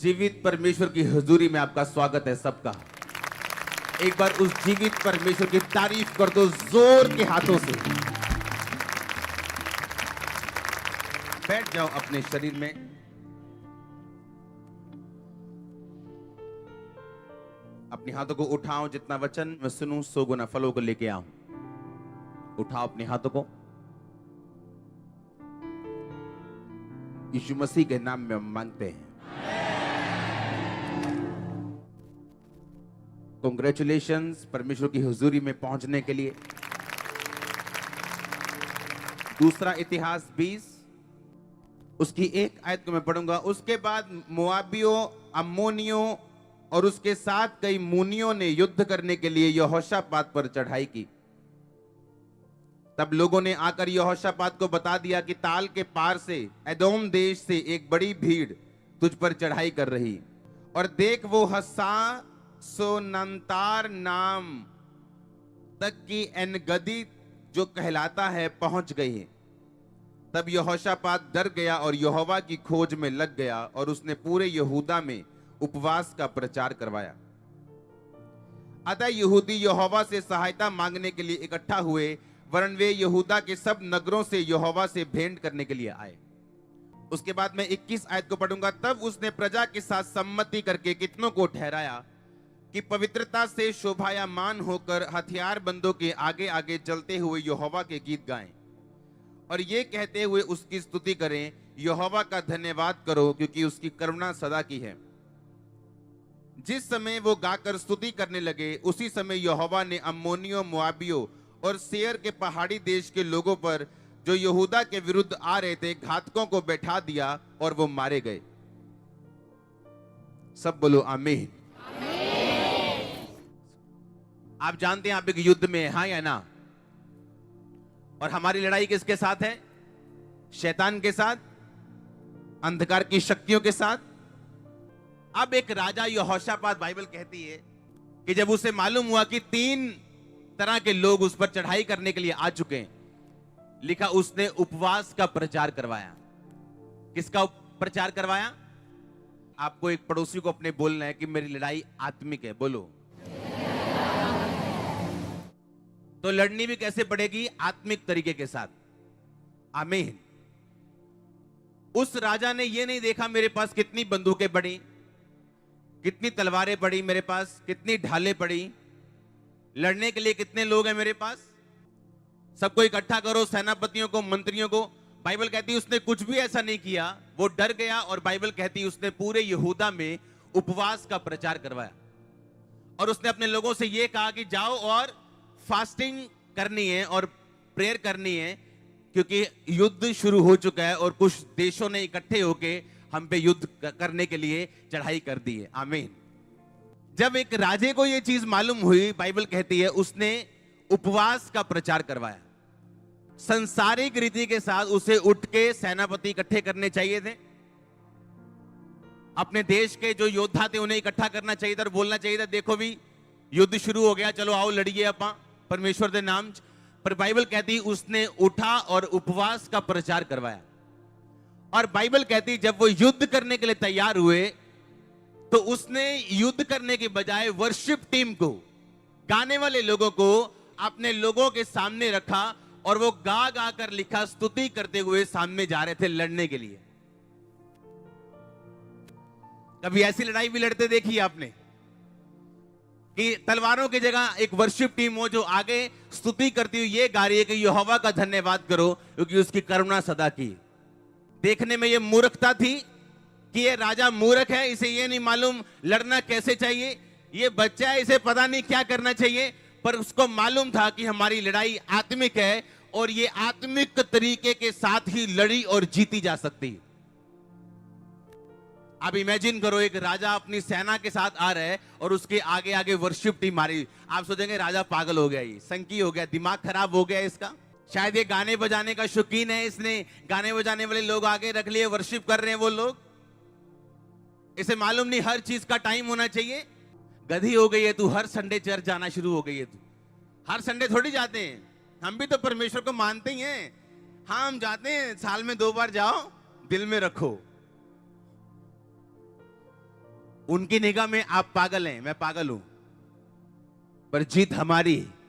जीवित परमेश्वर की हुजूरी में आपका स्वागत है सबका। एक बार उस जीवित परमेश्वर की तारीफ कर दो जोर के हाथों से। बैठ जाओ अपने शरीर में। अपने हाथों को उठाओ, जितना वचन मैं सुनूं 100 गुना फलों को लेके आऊं। उठाओ अपने हाथों को। यीशु मसीह के नाम में हम मांगते हैं। कांग्रेचुलेशंस परमेश्वर की हुजूरी में पहुंचने के लिए। दूसरा इतिहास 20 उसकी एक आयत को मैं पढ़ूंगा। उसके बाद मोआबियों, अम्मोनियों और उसके साथ कई मुनियों ने युद्ध करने के लिए यहोशापात पर चढ़ाई की। तब लोगों ने आकर यहोशापात को बता दिया कि ताल के पार से एदोम देश से एक बड़ी भीड़ तुझ पर चढ़ाई कर रही, और देख वो हस्सा सोनंतार नाम तक की एनगदी जो कहलाता है पहुंच गई है। तब यहोशापात डर गया और यहोवा की खोज में लग गया, और उसने पूरे यहूदा में उपवास का प्रचार करवाया। अतः यहूदी यहोवा से सहायता मांगने के लिए इकट्ठा हुए, वरन वे यहूदा के सब नगरों से यहोवा से भेंट करने के लिए आए। उसके बाद मैं 21 आयत को पढ़ूंगा। तब उसने प्रजा के साथ सम्मति करके कितनों को ठहराया कि पवित्रता से शोभायमान होकर हथियारबंदों के आगे आगे चलते हुए यहोवा के गीत गाएं, और ये कहते हुए उसकी स्तुति करें, यहोवा का धन्यवाद करो क्योंकि उसकी करुणा सदा की है। जिस समय वो गाकर स्तुति करने लगे, उसी समय यहोवा ने अम्मोनियों, मोआबियों और सेयर के पहाड़ी देश के लोगों पर जो यहूदा के विरुद्ध आ रहे थे घातकों को बैठा दिया, और वो मारे गए। सब बोलो आमीन। आप जानते हैं आप एक युद्ध में हैं, हाँ या ना? और हमारी लड़ाई किसके साथ है? शैतान के साथ, अंधकार की शक्तियों के साथ। अब एक राजा यहोशापात, बाइबल कहती है कि जब उसे मालूम हुआ कि 3 तरह के लोग उस पर चढ़ाई करने के लिए आ चुके हैं, लिखा उसने उपवास का प्रचार करवाया। किसका प्रचार करवाया? आपको एक पड़ोसी को अपने बोलना है कि मेरी लड़ाई आत्मिक है। बोलो। तो लड़नी भी कैसे पड़ेगी? आत्मिक तरीके के साथ। आमीन। उस राजा ने यह नहीं देखा मेरे पास कितनी बंदूकें पड़ी, कितनी तलवारें पड़ी मेरे पास, कितनी ढालें पड़ी, लड़ने के लिए कितने लोग हैं मेरे पास, सबको इकट्ठा करो, सेनापतियों को, मंत्रियों को। बाइबल कहती है उसने कुछ भी ऐसा नहीं किया। वो डर गया, और बाइबल कहती है उसने पूरे यहूदा में उपवास का प्रचार करवाया। और उसने अपने लोगों से यह कहा कि जाओ और फास्टिंग करनी है और प्रेयर करनी है, क्योंकि युद्ध शुरू हो चुका है और कुछ देशों ने इकट्ठे होके हम पे युद्ध करने के लिए चढ़ाई कर दी है। आमीन। जब एक राजे को यह चीज मालूम हुई, बाइबल कहती है उसने उपवास का प्रचार करवाया। संसारिक रीति के साथ उसे उठ के सेनापति इकट्ठे करने चाहिए थे, अपने देश के जो योद्धा थे उन्हें इकट्ठा करना चाहिए था और बोलना चाहिए था देखो भी युद्ध शुरू हो गया, चलो आओ लड़िए अपा परमेश्वर के नाम। पर बाइबल कहती उसने उठा और उपवास का प्रचार करवाया। और बाइबल कहती जब वो युद्ध करने के लिए तैयार हुए, तो उसने युद्ध करने के बजाय वर्शिप टीम को, गाने वाले लोगों को अपने लोगों के सामने रखा, और वो गा गा कर लिखा स्तुति करते हुए सामने जा रहे थे लड़ने के लिए। कभी ऐसी लड़ाई भी लड़ते देखी आपने कि तलवारों की जगह एक वर्शिप टीम हो जो आगे स्तुति करती हुई ये गा रही है कि यहोवा का धन्यवाद करो क्योंकि उसकी करुणा सदा की। देखने में ये मूर्खता थी कि ये राजा मूर्ख है, इसे ये नहीं मालूम लड़ना कैसे चाहिए, ये बच्चा है इसे पता नहीं क्या करना चाहिए, पर उसको मालूम था कि हमारी लड़ाई आत्मिक है और ये आत्मिक तरीके के साथ ही लड़ी और जीती जा सकती है। अब इमेजिन करो एक राजा अपनी सेना के साथ आ रहा है और उसके आगे आगे वर्शिप टीम आ रही। आप सोचेंगे राजा पागल हो गया, ये संकी हो गया, दिमाग खराब हो गया इसका, शायद ये गाने बजाने का शौकीन है, इसने गाने बजाने वाले लोग आगे रख लिए, वर्शिप कर रहे हैं वो लोग, इसे मालूम नहीं हर चीज का टाइम होना चाहिए। गधी हो गई है तू, हर संडे चर्च जाना शुरू हो गई है तू। हर संडे थोड़ी जाते हैं, हम भी तो परमेश्वर को मानते ही हैं। हाँ हम जाते हैं, साल में 2 बार जाओ, दिल में रखो। उनकी निगाह में आप पागल हैं, मैं पागल हूं, पर जीत हमारी है।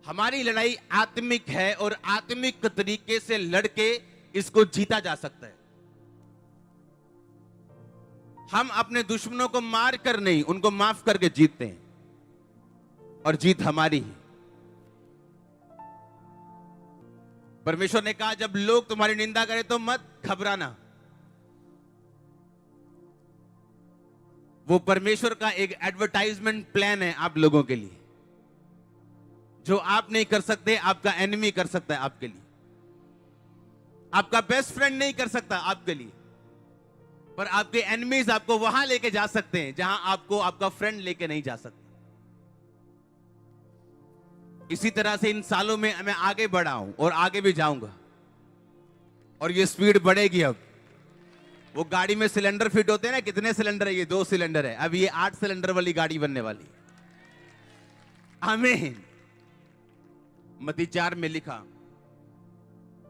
हमारी लड़ाई आत्मिक है और आत्मिक तरीके से लड़के इसको जीता जा सकता है। हम अपने दुश्मनों को मार कर नहीं, उनको माफ करके जीतते हैं और जीत हमारी है। परमेश्वर ने कहा जब लोग तुम्हारी निंदा करें तो मत घबराना। वो परमेश्वर का एक एडवर्टाइजमेंट प्लान है आप लोगों के लिए। जो आप नहीं कर सकते आपका एनिमी कर सकता है आपके लिए। आपका बेस्ट फ्रेंड नहीं कर सकता आपके लिए, पर आपके एनिमीज आपको वहां लेके जा सकते हैं जहां आपको आपका फ्रेंड लेके नहीं जा सकता। इसी तरह से इन सालों में मैं आगे बढ़ा हूं और आगे भी जाऊंगा, और ये स्पीड बढ़ेगी। अब वो गाड़ी में सिलेंडर फिट होते हैं ना, कितने सिलेंडर है? ये 2 सिलेंडर है। अब ये 8 सिलेंडर वाली गाड़ी बनने वाली है। आमीन। मत्ती 4 में लिखा,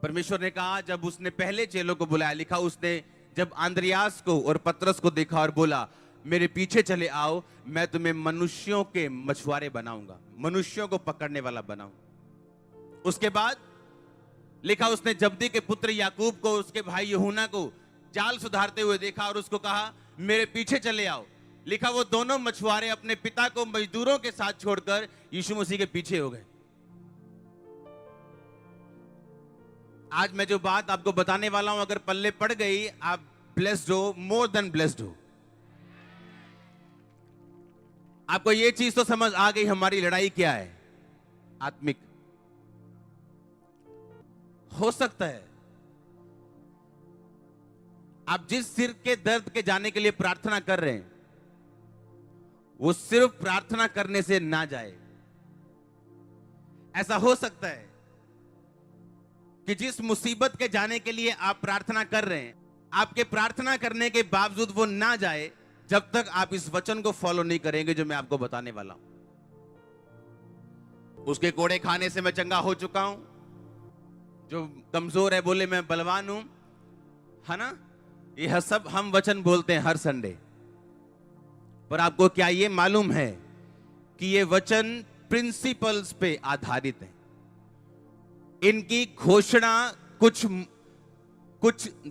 परमेश्वर ने कहा जब उसने पहले चेलों को बुलाया, लिखा उसने जब अंद्रयास को और पतरस को देखा और बोला मेरे पीछे चले आओ, मैं तुम्हें मनुष्यों के मछुआरे बनाऊंगा, मनुष्यों को पकड़ने वाला बनाऊंगा। उसके बाद लिखा उसने जब्दी के पुत्र याकूब को, उसके भाई यूहन्ना को जाल सुधारते हुए देखा और उसको कहा मेरे पीछे चले आओ। लिखा वो दोनों मछुआरे अपने पिता को मजदूरों के साथ छोड़कर यीशु मसीह के पीछे हो गए। आज मैं जो बात आपको बताने वाला हूं, अगर पल्ले पड़ गई, आप ब्लेस्ड हो, मोर देन ब्लेस्ड हो। आपको ये चीज तो समझ आ गई हमारी लड़ाई क्या है, आत्मिक। हो सकता है आप जिस सिर के दर्द के जाने के लिए प्रार्थना कर रहे हैं, वो सिर्फ प्रार्थना करने से ना जाए। ऐसा हो सकता है कि जिस मुसीबत के जाने के लिए आप प्रार्थना कर रहे हैं, आपके प्रार्थना करने के बावजूद वो ना जाए जब तक आप इस वचन को फॉलो नहीं करेंगे जो मैं आपको बताने वाला हूं। उसके कोड़े खाने से मैं चंगा हो चुका हूं। जो कमजोर है बोले मैं बलवान हूं, है ना? यह सब हम वचन बोलते हैं हर संडे, पर आपको क्या ये मालूम है कि ये वचन प्रिंसिपल्स पे आधारित है। इनकी घोषणा कुछ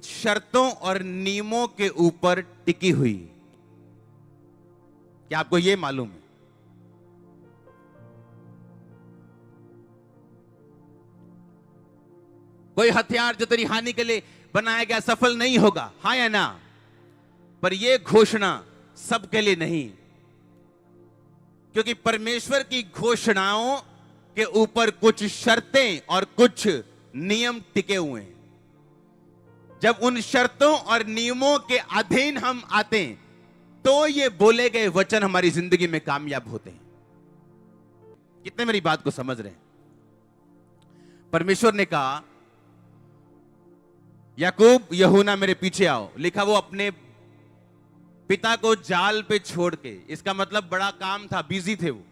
शर्तों और नियमों के ऊपर टिकी हुई। क्या आपको यह मालूम है? कोई हथियार जो तेरी हानि के लिए बनाया गया सफल नहीं होगा, हाँ या ना? पर यह घोषणा सबके लिए नहीं, क्योंकि परमेश्वर की घोषणाओं के ऊपर कुछ शर्तें और कुछ नियम टिके हुए हैं। जब उन शर्तों और नियमों के अधीन हम आते हैं तो ये बोले गए वचन हमारी जिंदगी में कामयाब होते हैं। कितने मेरी बात को समझ रहे हैं? परमेश्वर ने कहा याकूब यूहन्ना मेरे पीछे आओ। लिखा वो अपने पिता को जाल पे छोड़ के, इसका मतलब बड़ा काम था, बिजी थे, वो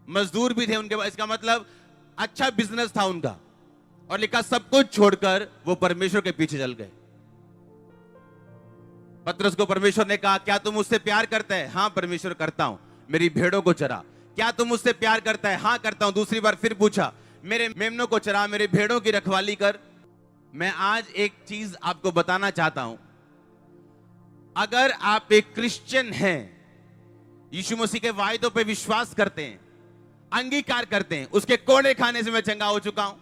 मजदूर भी थे उनके पास, इसका मतलब अच्छा बिजनेस था उनका। और लिखा सब कुछ छोड़कर वो परमेश्वर के पीछे चल गए। पतरस को परमेश्वर ने कहा क्या तुम मुझसे प्यार करता है? हाँ परमेश्वर करता हूं, मेरी भेड़ों को चरा। क्या तुम मुझसे प्यार करता है? हाँ करता हूं। दूसरी बार फिर पूछा, मेरे मेमनों को चरा, मेरे भेड़ों की रखवाली कर। मैं आज एक चीज आपको बताना चाहता हूं, अगर आप एक क्रिश्चियन हैं, यीशु मसीह के वायदों पे विश्वास करते हैं, अंगीकार करते हैं, उसके कोड़े खाने से मैं चंगा हो चुका हूं,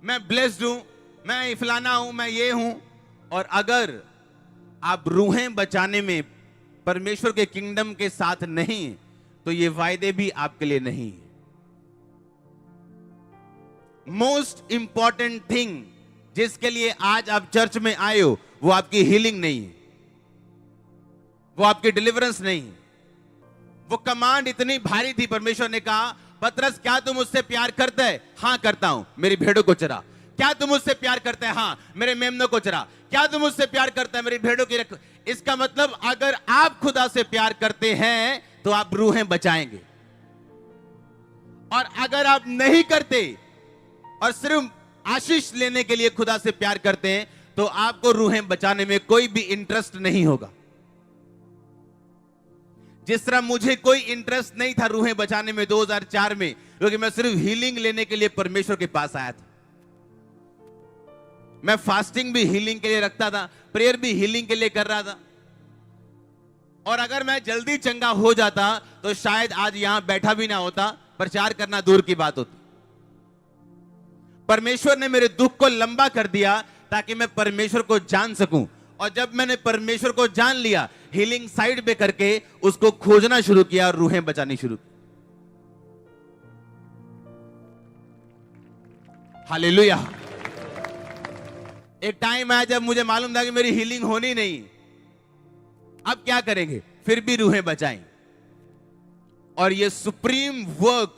मैं ब्लेस्ड हूं, मैं फलाना हूं, मैं ये हूं, और अगर आप रूहें बचाने में परमेश्वर के किंगडम के साथ नहीं, तो ये वायदे भी आपके लिए नहीं है। मोस्ट इंपॉर्टेंट थिंग जिसके लिए आज आप चर्च में आए हो, वो आपकी हीलिंग नहीं है, वो आपकी डिलीवरेंस नहीं है। वो कमांड इतनी भारी थी, परमेश्वर ने कहा पतरस क्या तुम मुझसे प्यार करता है? हाँ करता हूं, मेरी भेड़ों को चरा। क्या तुम मुझसे प्यार करता है? हाँ, मेरे मेमनों को चरा। क्या तुम मुझसे प्यार करता है? मेरी भेड़ों की रख। इसका मतलब अगर आप खुदा से प्यार करते हैं तो आप रूहें बचाएंगे, और अगर आप नहीं करते और सिर्फ आशीष लेने के लिए खुदा से प्यार करते हैं, तो आपको रूहें बचाने में कोई भी इंटरेस्ट नहीं होगा। जिस तरह मुझे कोई इंटरेस्ट नहीं था रूहें बचाने में 2004 में, क्योंकि मैं सिर्फ हीलिंग लेने के लिए परमेश्वर के पास आया था। मैं फास्टिंग भी हीलिंग के लिए रखता था, प्रेयर भी हीलिंग के लिए कर रहा था। और अगर मैं जल्दी चंगा हो जाता तो शायद आज यहां बैठा भी ना होता, प्रचार करना दूर की बात होती। परमेश्वर ने मेरे दुख को लंबा कर दिया ताकि मैं परमेश्वर को जान सकूं। और जब मैंने परमेश्वर को जान लिया, हीलिंग साइड पे करके उसको खोजना शुरू किया और रूहें बचानी शुरू की। हालेलुया। एक टाइम आया जब मुझे मालूम था कि मेरी हीलिंग होनी नहीं, अब क्या करेंगे, फिर भी रूहें बचाएं। और ये सुप्रीम वर्क